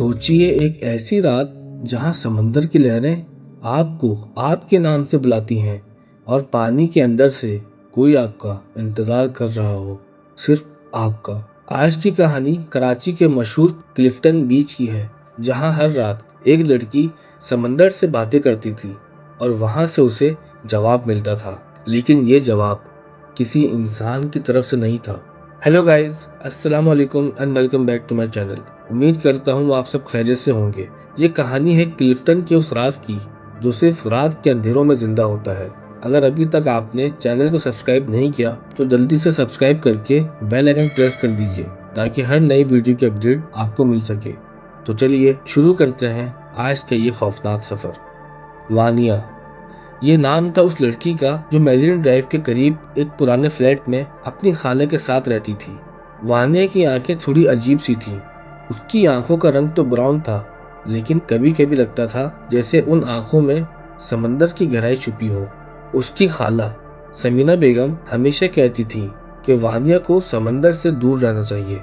सोचिए एक ऐसी रात जहां समंदर की लहरें आपको आपके नाम से बुलाती हैं और पानी के अंदर से कोई आपका इंतजार कर रहा हो, सिर्फ आपका। आज की कहानी कराची के मशहूर क्लिफ्टन बीच की है, जहां हर रात एक लड़की समंदर से बातें करती थी और वहां से उसे जवाब मिलता था, लेकिन ये जवाब किसी इंसान की तरफ से नहीं था। हेलो गाइस, अस्सलाम वालेकुम and welcome back to my channel. उम्मीद करता हूँ आप सब खैरियत से होंगे। ये कहानी है क्लिफ्टन के उस राज की जो सिर्फ रात के अंधेरों में जिंदा होता है। अगर अभी तक आपने चैनल को सब्सक्राइब नहीं किया तो जल्दी से सब्सक्राइब करके बेल आइकन प्रेस कर दीजिए ताकि हर नई वीडियो की अपडेट आपको मिल सके। तो चलिए शुरू करते हैं आज का ये खौफनाक सफर। वानिया, ये नाम था उस लड़की का जो मेरिन ड्राइव के करीब एक पुराने फ्लैट में अपनी खाला के साथ रहती थी। वानिया की आंखें थोड़ी अजीब सी थीं। उसकी आंखों का रंग तो ब्राउन था, लेकिन कभी कभी लगता था जैसे उन आंखों में समंदर की गहराई छुपी हो। उसकी खाला समीना बेगम हमेशा कहती थी कि वानिया को समंदर से दूर रहना चाहिए,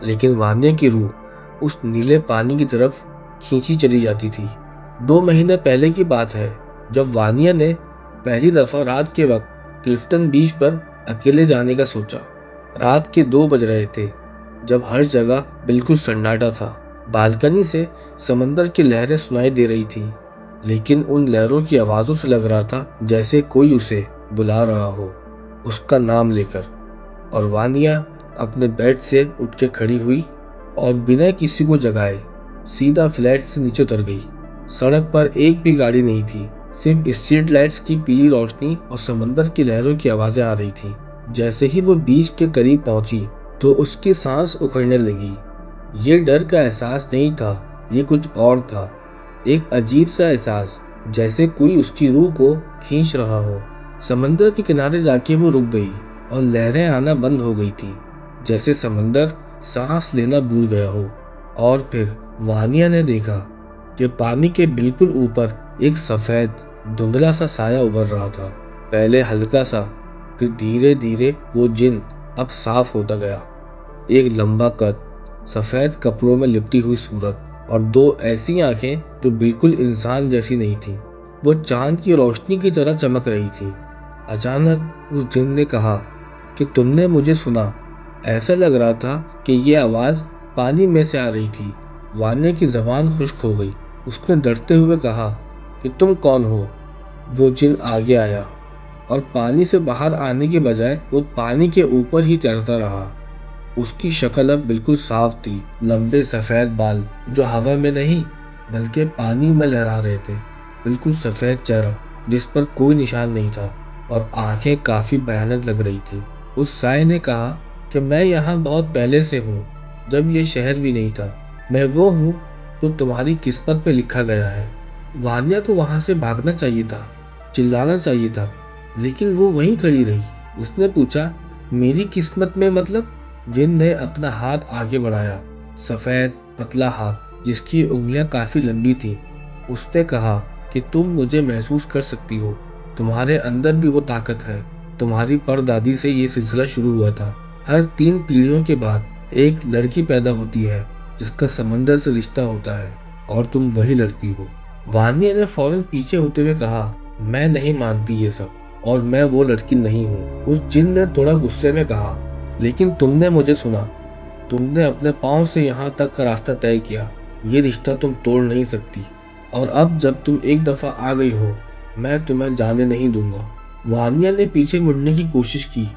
लेकिन वानिया की रूह उस नीले पानी की तरफ खींची चली जाती थी। 2 महीने पहले की बात है जब वानिया ने पहली दफा रात के वक्त क्लिफ्टन बीच पर अकेले जाने का सोचा। रात के 2 बज रहे थे जब हर जगह बिल्कुल सन्नाटा था। बालकनी से समंदर की लहरें सुनाई दे रही थी, लेकिन उन लहरों की आवाजों से लग रहा था जैसे कोई उसे बुला रहा हो, उसका नाम लेकर। और वानिया अपने बेड से उठ के खड़ी हुई और बिना किसी को जगाए सीधा फ्लैट से नीचे उतर गई। सड़क पर एक भी गाड़ी नहीं थी, सिर्फ स्ट्रीट लाइट्स की पीली रोशनी और समंदर की लहरों की आवाजें आ रही थी। जैसे ही वो बीच के करीब पहुंची तो उसकी सांस उखड़ने लगी। ये डर का एहसास नहीं था, ये कुछ और था। एक अजीब सा एहसास, जैसे कोई उसकी रूह को खींच रहा हो। समंदर के किनारे जाके वो रुक गई और लहरें आना बंद हो गई थी, जैसे समंदर सांस लेना भूल गया हो। और फिर वानिया ने देखा कि पानी के बिल्कुल ऊपर एक सफेद धुंधला सा साया उभर रहा था। पहले हल्का सा, फिर धीरे धीरे वो जिन अब साफ होता गया। एक लंबा कद, सफेद कपड़ों में लिपटी हुई सूरत और 2 ऐसी आंखें जो बिल्कुल इंसान जैसी नहीं थी। वो चांद की रोशनी की तरह चमक रही थी। अचानक उस जिन ने कहा कि तुमने मुझे सुना। ऐसा लग रहा था कि ये आवाज पानी में से आ रही थी। वानिया की जबान खुश्क हो गई। उसने डरते हुए कहा कि तुम कौन हो। वो जिन आगे आया और पानी से बाहर आने के बजाय वो पानी के ऊपर ही तैरता रहा। उसकी शक्ल अब बिल्कुल साफ थी, लंबे सफेद बाल जो हवा में नहीं बल्कि पानी में लहरा रहे थे, बिल्कुल सफेद चेहरा जिस पर कोई निशान नहीं था, और आंखें काफी भयानक लग रही थी। उस साय ने कहा कि मैं यहाँ बहुत पहले से हूँ, जब ये शहर भी नहीं था। मैं वो हूँ जो तुम्हारी किस्मत पे लिखा गया है। वानिया को वहां से भागना चाहिए था, चिल्लाना चाहिए था, लेकिन वो वहीं खड़ी रही। उसने पूछा, मेरी किस्मत में मतलब? जिन ने अपना हाथ आगे बढ़ाया, सफेद पतला हाथ जिसकी उंगलियां काफी लंबी थी। उसने कहा कि तुम मुझे महसूस कर सकती हो, तुम्हारे अंदर भी वो ताकत है। तुम्हारी परदादी से ये सिलसिला शुरू हुआ था। हर 3 पीढ़ियों के बाद एक लड़की पैदा होती है जिसका समंदर से रिश्ता होता है, और तुम वही लड़की हो। वानिया ने फौरन पीछे होते हुए कहा, मैं नहीं मानती ये सब, और मैं वो लड़की नहीं हूँ। उस जिन ने थोड़ा गुस्से में कहा, लेकिन तुमने मुझे सुना। तुमने अपने पाँव से यहाँ तक का रास्ता तय किया। ये रिश्ता तुम तोड़ नहीं सकती, और अब जब तुम एक दफा आ गई हो, मैं तुम्हें जाने नहीं दूंगा। वानिया ने पीछे मुड़ने की कोशिश की,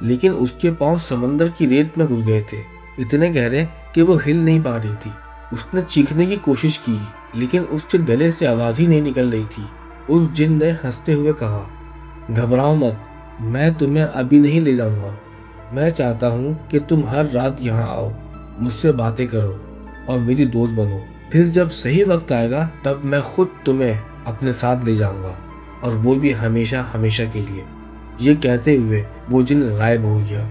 लेकिन उसके पाँव समंदर की रेत में घुस गए थे, इतने गहरे कि वो हिल नहीं पा रही थी। उसने चीखने की कोशिश की, लेकिन उसके गले से आवाज ही नहीं निकल रही थी। उस जिन ने हंसते हुए कहा, घबराओ मत, मैं तुम्हें अभी नहीं ले जाऊंगा। मैं चाहता हूँ कि तुम हर रात यहाँ आओ, मुझसे बातें करो और मेरी दोस्त बनो। फिर जब सही वक्त आएगा तब मैं खुद तुम्हें अपने साथ ले जाऊंगा, और वो भी हमेशा हमेशा के लिए। ये कहते हुए वो जिन गायब हो गया।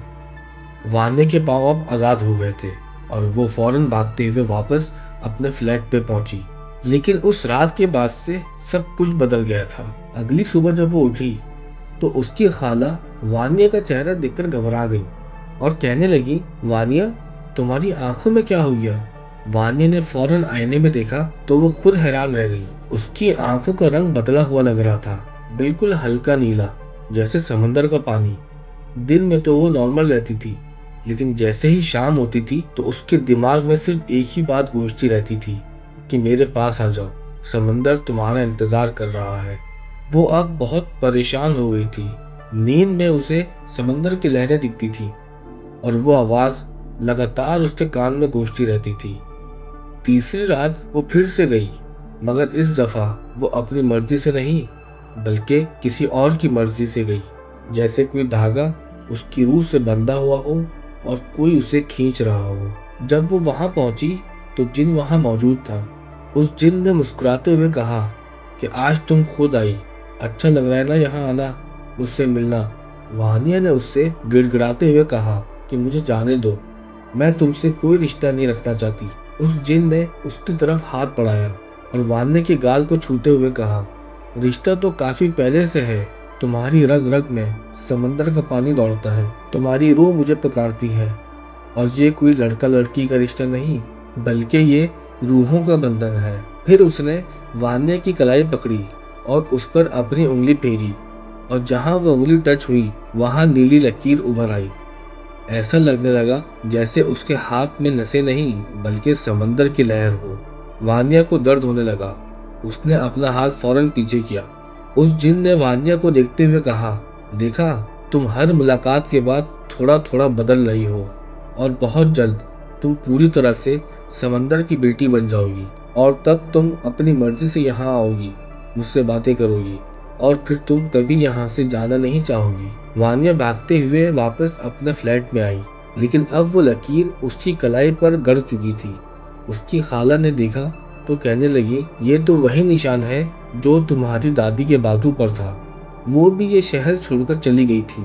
वाने के पाँव अब आजाद हो गए थे और वो फौरन भागते हुए वापस अपने फ्लैट पे पहुंची। लेकिन उस रात के बाद से सब कुछ बदल गया था। अगली सुबह जब वो उठी तो उसकी खाला वानिया का चेहरा देखकर घबरा गई और कहने लगी, वानिया, तुम्हारी आंखों में क्या हो गया? वान्या ने फौरन आईने में देखा तो वो खुद हैरान रह गई। उसकी आंखों का रंग बदला हुआ लग रहा था, बिल्कुल हल्का नीला, जैसे समंदर का पानी। दिन में तो वो नॉर्मल रहती थी, लेकिन जैसे ही शाम होती थी तो उसके दिमाग में सिर्फ एक ही बात गूंजती रहती थी कि मेरे पास आ जाओ, समंदर तुम्हारा इंतजार कर रहा है। वो अब बहुत परेशान हो गई थी। नींद में उसे समंदर की लहरें दिखती थी और वो आवाज लगातार उसके कान में गूंजती रहती थी। तीसरी रात वो फिर से गई, मगर इस दफा वो अपनी मर्जी से नहीं, बल्कि किसी और की मर्जी से गई। जैसे कोई धागा उसकी रूह से बंधा हुआ हो और कोई उसे खींच रहा हो। जब वो वहां पहुंची तो जिन वहां मौजूद था। उस जिन ने मुस्कुराते हुए कहा कि आज तुम खुद आई, अच्छा लग रहा है ना यहाँ आना, मुझसे मिलना। वानिया ने उससे गिड़गिड़ाते हुए कहा कि मुझे जाने दो, मैं तुमसे कोई रिश्ता नहीं रखना चाहती। उस जिन ने उसकी तरफ हाथ बढ़ाया और वान्या के गाल को छूते हुए कहा, रिश्ता तो काफी पहले से है, तुम्हारी रग रग में समंदर का पानी दौड़ता है, तुम्हारी रूह मुझे पुकारती है। और ये कोई लड़का लड़की का रिश्ता नहीं, बल्कि ये रूहों का बंधन है। फिर उसने वान्या की कलाई पकड़ी और उस पर अपनी उंगली फेरी, और जहां वह उंगली टच हुई वहां नीली लकीर उभर आई। ऐसा लगने लगा जैसे उसके हाथ में नसें नहीं, बल्कि समंदर की लहर हो। वान्या को दर्द होने लगा। उसने अपना हाथ फौरन पीछे किया। उस जिन ने वान्या को देखते हुए कहा, देखा, तुम हर मुलाकात के बाद थोड़ा थोड़ा बदल रही हो, और बहुत जल्द तुम पूरी तरह से समंदर की बेटी बन जाओगी, और तब तुम अपनी मर्जी से यहाँ आओगी, मुझसे बातें करोगी, और फिर तुम कभी यहाँ से जाना नहीं चाहोगी। वानिया भागते हुए वापस अपने फ्लैट में आई, लेकिन अब वो लकीर उसकी कलाई पर गड़ चुकी थी। उसकी खाला ने देखा तो कहने लगी, ये तो वही निशान है जो तुम्हारी दादी के बाजू पर था। वो भी ये शहर छोड़कर चली गई थी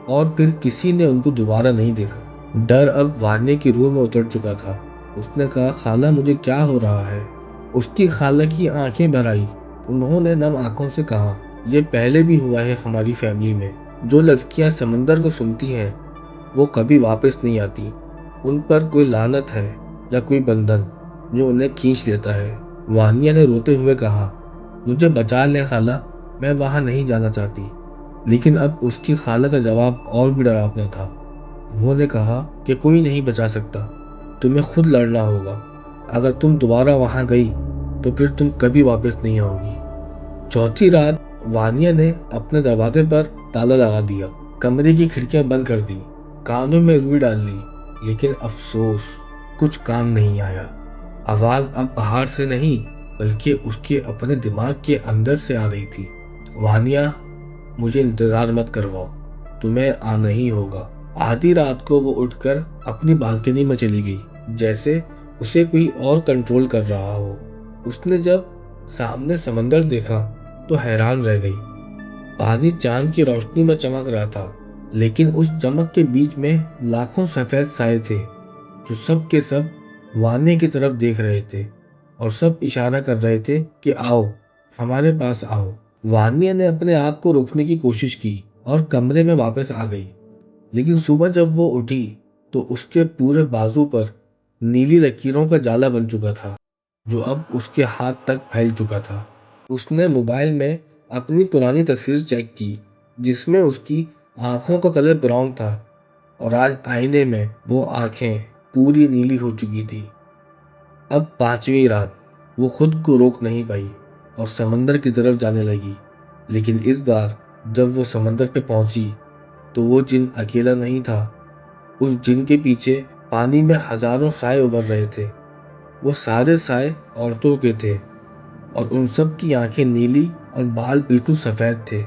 और फिर किसी ने उनको दोबारा नहीं देखा। डर अब वान्या की रूह में उतर चुका था। उसने कहा, खाला मुझे क्या हो रहा है? उसकी खाला की आंखें भर आई। उन्होंने नम आंखों से कहा, ये पहले भी हुआ है हमारी फैमिली में। जो लड़कियां समंदर को सुनती हैं वो कभी वापस नहीं आती। उन पर कोई लानत है या कोई बंधन जो उन्हें खींच लेता है। वानिया ने रोते हुए कहा, मुझे बचा ले खाला, मैं वहां नहीं जाना चाहती। लेकिन अब उसकी खाला का जवाब और भी डरावना था। उन्होंने कहा कि कोई नहीं बचा सकता, तुम्हें खुद लड़ना होगा। अगर तुम दोबारा वहां गई तो फिर तुम कभी वापस नहीं आओगी। चौथी रात वानिया ने अपने दरवाजे पर ताला लगा दिया, कमरे की खिड़कियां बंद कर दी, कानों में रुई डाल ली, लेकिन अफसोस, कुछ काम नहीं आया। आवाज अब बाहर से नहीं, बल्कि उसके अपने दिमाग के अंदर से आ रही थी। वानिया, मुझे इंतजार मत करवाओ, तुम्हें आना ही होगा। आधी रात को वो उठकर अपनी बालकनी में चली गई, जैसे उसे कोई और कंट्रोल कर रहा हो। उसने जब सामने समंदर देखा तो हैरान रह गई। पानी चांद की रोशनी में चमक रहा था, लेकिन उस चमक के बीच में लाखों सफेद साए थे, जो सब के सब वान्या की तरफ देख रहे थे और सब इशारा कर रहे थे कि आओ, हमारे पास आओ। वान्या ने अपने आप को रोकने की कोशिश की और कमरे में वापस आ गई, लेकिन सुबह जब वो उठी तो उसके पूरे बाजू पर नीली लकीरों का जाला बन चुका था, जो अब उसके हाथ तक फैल चुका था। उसने मोबाइल में अपनी पुरानी तस्वीर चेक की, जिसमें उसकी आंखों का कलर ब्राउन था, और आज आईने में वो आंखें पूरी नीली हो चुकी थी। अब पांचवी रात वो खुद को रोक नहीं पाई और समंदर की तरफ जाने लगी। लेकिन इस बार जब वो समंदर पे पहुंची तो वो जिन अकेला नहीं था। उस जिन के पीछे पानी में हजारों साए उभर रहे थे। वो सारे साए औरतों के थे और उन सब की आंखें नीली और बाल बिल्कुल सफेद थे।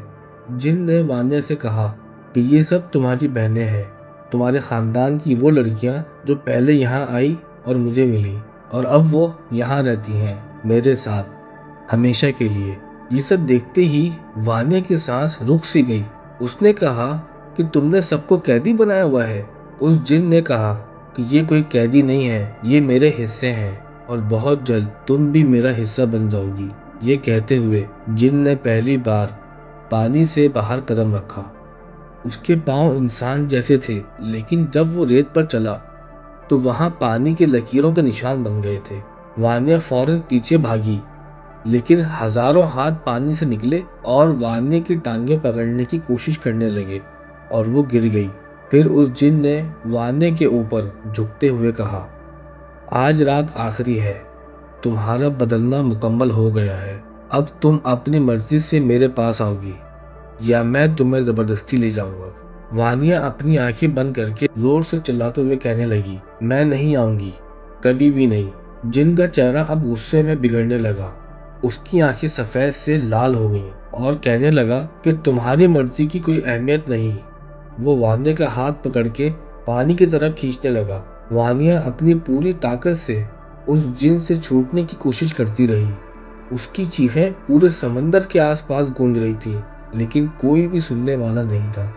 जिन ने वान्या से कहा कि ये सब तुम्हारी बहनें हैं, तुम्हारे खानदान की वो लड़कियां जो पहले यहाँ आई और मुझे मिली, और अब वो यहाँ रहती हैं मेरे साथ हमेशा के लिए। ये सब देखते ही वान्या की सांस रुक सी गई। उसने कहा कि तुमने सबको कैदी बनाया हुआ है। उस जिन ने कहा कि ये कोई कैदी नहीं है, ये मेरे हिस्से हैं, और बहुत जल्द तुम भी मेरा हिस्सा बन जाओगी। ये कहते हुए जिन ने पहली बार पानी से बाहर कदम रखा। उसके पांव इंसान जैसे थे, लेकिन जब वो रेत पर चला तो वहां पानी के लकीरों के निशान बन गए थे। वानिया फौरन पीछे भागी, लेकिन हजारों हाथ पानी से निकले और वानिया की टांगें पकड़ने की कोशिश करने लगे और वो गिर गई। फिर उस जिन ने वानिया के ऊपर झुकते हुए कहा, आज रात आखिरी है, तुम्हारा बदलना मुकम्मल हो गया है। अब तुम अपनी मर्जी से मेरे पास आओगी या मैं तुम्हें जबरदस्ती ले जाऊंगा। वानिया अपनी आंखें बंद करके जोर से चिल्लाते हुए कहने लगी, मैं नहीं आऊंगी, कभी भी नहीं। जिन का चेहरा अब गुस्से में बिगड़ने लगा। उसकी आंखें सफेद से लाल हो गईं और कहने लगा कि तुम्हारी मर्जी की कोई अहमियत नहीं। वो वानिया का हाथ पकड़ के पानी की तरफ खींचने लगा। वानिया अपनी पूरी ताकत से उस जिन से छूटने की कोशिश करती रही। उसकी चीखें पूरे समंदर के आसपास गूंज रही थी, लेकिन कोई भी सुनने वाला नहीं था।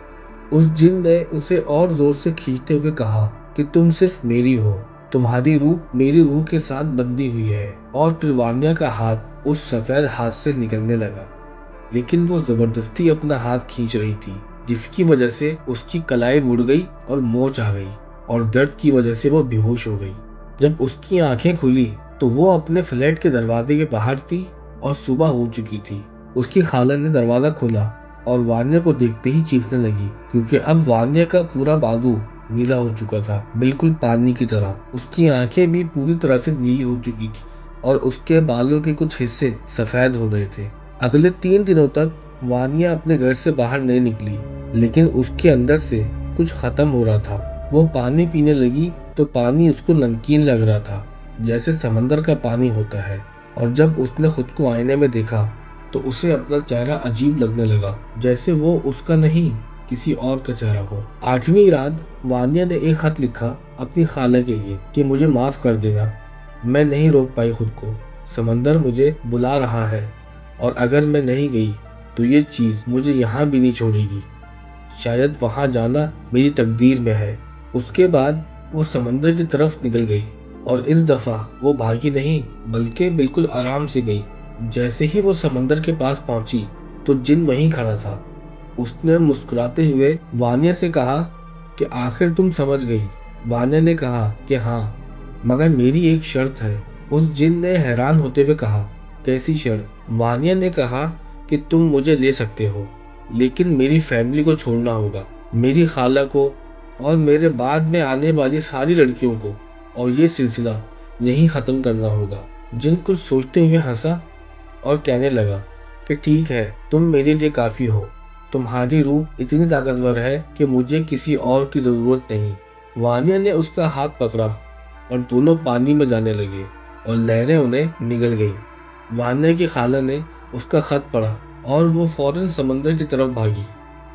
उस जिन ने उसे और जोर से खींचते हुए कहा कि तुम सिर्फ मेरी हो, तुम्हारी रूह मेरी रूह के साथ बंधी हुई है। और फिर वानिया का हाथ उस सफेद हाथ से निकलने लगा, लेकिन वो जबरदस्ती अपना हाथ खींच रही थी, जिसकी वजह से उसकी कलाई मुड़ गई और मोच आ गई और दर्द की वजह से वो बेहोश हो गई। जब उसकी आंखें खुली तो वो अपने फ्लैट के दरवाजे के बाहर थी और सुबह हो चुकी थी। उसकी खाला ने दरवाजा खोला और वानिया को देखते ही चीखने लगी, क्योंकि अब वानिया का पूरा बाजू नीला हो चुका था, बिल्कुल पानी की तरह। उसकी आंखें भी पूरी तरह से नीली हो चुकी थी और उसके बालों के कुछ हिस्से सफेद हो गए थे। अगले 3 दिनों तक वानिया अपने घर से बाहर नहीं निकली, लेकिन उसके अंदर से कुछ खत्म हो रहा था। वो पानी पीने लगी तो पानी उसको नमकीन लग रहा था, जैसे समंदर का पानी होता है। और जब उसने खुद को आईने में देखा तो उसे अपना चेहरा अजीब लगने लगा, जैसे वो उसका नहीं किसी और का चेहरा हो। 8वीं रात वानिया ने एक खत लिखा अपनी खाला के लिए कि मुझे माफ कर देना, मैं नहीं रोक पाई खुद को। समंदर मुझे बुला रहा है और अगर मैं नहीं गई तो ये चीज मुझे यहाँ भी नहीं छोड़ेगी। शायद वहां जाना मेरी तकदीर में है। उसके बाद वो समंदर की तरफ निकल गई और इस दफा वो भागी नहीं, बल्कि बिल्कुल आराम से गई। जैसे ही वो समंदर के पास पहुंची तो जिन वहीं खड़ा था। उसने मुस्कुराते हुए वानिया से कहा कि आखिर तुम समझ गई। वानिया ने कहा कि हाँ, मगर मेरी एक शर्त है। उस जिन ने हैरान होते हुए कहा, कैसी शर्त? वानिया ने कहा कि तुम मुझे ले सकते हो, लेकिन मेरी फैमिली को छोड़ना होगा, मेरी खाला को और मेरे बाद में आने वाली सारी लड़कियों को, और ये सिलसिला यहीं ख़त्म करना होगा। जिन कुछ सोचते हुए हंसा और कहने लगा कि ठीक है, तुम मेरे लिए काफ़ी हो, तुम्हारी रूह इतनी ताकतवर है कि मुझे किसी और की ज़रूरत नहीं। वानिया ने उसका हाथ पकड़ा और दोनों पानी में जाने लगे और लहरें उन्हें निगल गईं। वानिया की खाला ने उसका खत पढ़ा और वो फौरन समंदर की तरफ भागी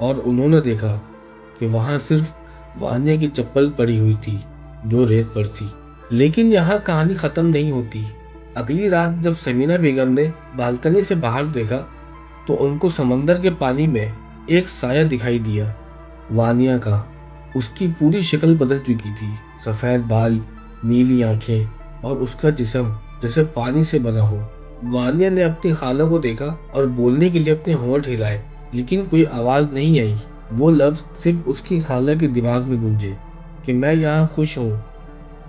और उन्होंने देखा कि वहां सिर्फ वानिया की चप्पल पड़ी हुई थी जो रेत पर थी। लेकिन यहाँ कहानी खत्म नहीं होती। अगली रात जब समीना बेगम ने बालकनी से बाहर देखा तो उनको समंदर के पानी में एक साया दिखाई दिया, वानिया का। उसकी पूरी शक्ल बदल चुकी थी, सफेद बाल, नीली आंखें और उसका जिस्म जैसे पानी से बना हो। वानिया ने अपनी खाला को देखा और बोलने के लिए अपने होंठ हिलाए, लेकिन कोई आवाज नहीं आई। वो लफ्ज सिर्फ उसकी खाला के दिमाग में गूंजे कि मैं यहाँ खुश हूँ,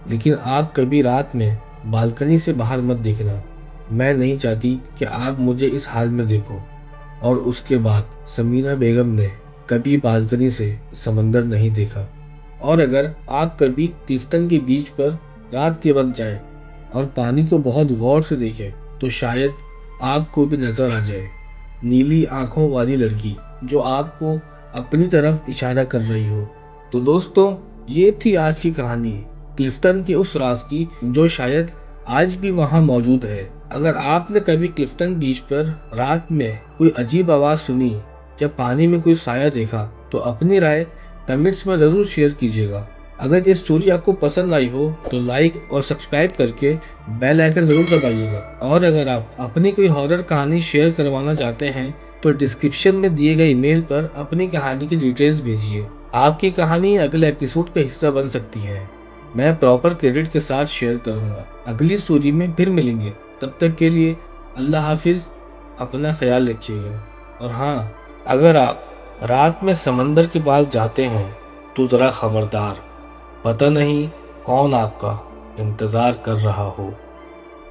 लेकिन आप कभी रात में बालकनी से बाहर मत देखना। मैं नहीं चाहती कि आप मुझे इस हाल में देखो। और उसके बाद समीना बेगम ने कभी बालकनी से समंदर नहीं देखा। और अगर आप कभी क्लिफ्टन के बीच पर रात के वक्त जाएं और पानी को बहुत गौर से देखें तो शायद आपको भी नजर आ जाए नीली आंखों वाली लड़की जो आपको अपनी तरफ इशारा कर रही हो। तो दोस्तों, ये थी आज की कहानी क्लिफ्टन के उस राज की जो शायद आज भी वहां मौजूद है। अगर आपने कभी क्लिफ्टन बीच पर रात में कोई अजीब आवाज सुनी या पानी में कोई साया देखा तो अपनी राय कमेंट्स में जरूर शेयर कीजिएगा। अगर ये स्टोरी आपको पसंद आई हो तो लाइक और सब्सक्राइब करके बेल आइकन जरूर दबाइएगा। और अगर आप अपनी कोई हॉरर कहानी शेयर करवाना चाहते हैं तो डिस्क्रिप्शन में दिए गए ईमेल पर अपनी कहानी की डिटेल्स भेजिए। आपकी कहानी अगले एपिसोड का हिस्सा बन सकती है। मैं प्रॉपर क्रेडिट के साथ शेयर करूंगा। अगली स्टोरी में फिर मिलेंगे, तब तक के लिए अल्लाह हाफिज, अपना ख्याल रखिएगा। और हाँ, अगर आप रात में समंदर के पास जाते हैं तो ज़रा खबरदार, पता नहीं कौन आपका इंतज़ार कर रहा हो।